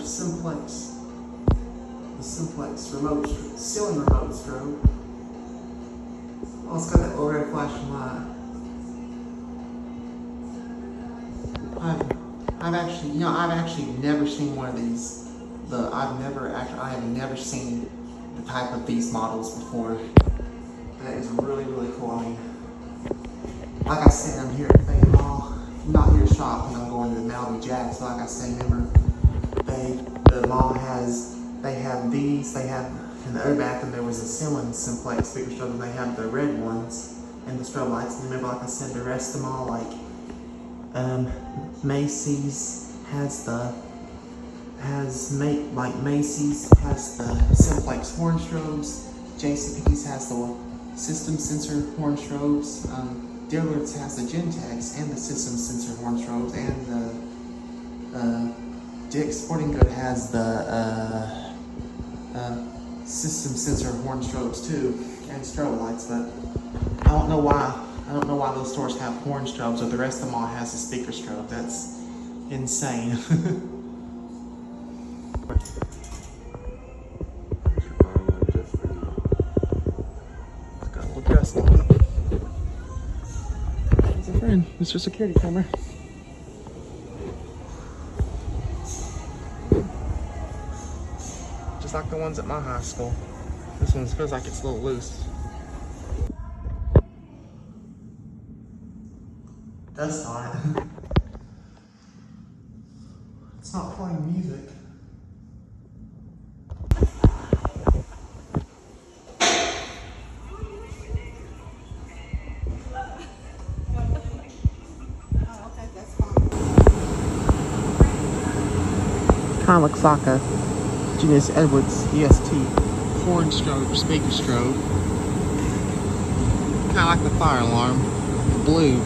Simplex. The Simplex ceiling remote strobe. Oh, it's got that little red flashing light. I've actually never seen one of these. I have never seen the type of these models before. That is really, really cool. I mean, like I said, I'm here at Fayette Mall. I'm not here to shop when I'm going to the Malibu Jazz. So like I say, remember, the mall they have these. They have in the other bathroom there was a ceiling Simplex speaker strobe, and they have the red ones and the strobe lights. And remember, like I said, the rest of them all like Macy's has Macy's has the Simplex horn strobes. JCPenney's has the system sensor horn strobes. Dillards has the Gentex and the system sensor horn strobes, and the Dick's Sporting Good has the system sensor horn strobes too, and strobe lights. But I don't know why those stores have horn strobes, but the rest of them all has a speaker strobe. That's insane. It's a friend. It's your security camera. Just like the ones at my high school. This one feels like it's a little loose. Dust on it. It's not playing music. Kind of looks like a Genus Edwards EST horn strobe, speaker strobe. Kind of like the fire alarm, blue.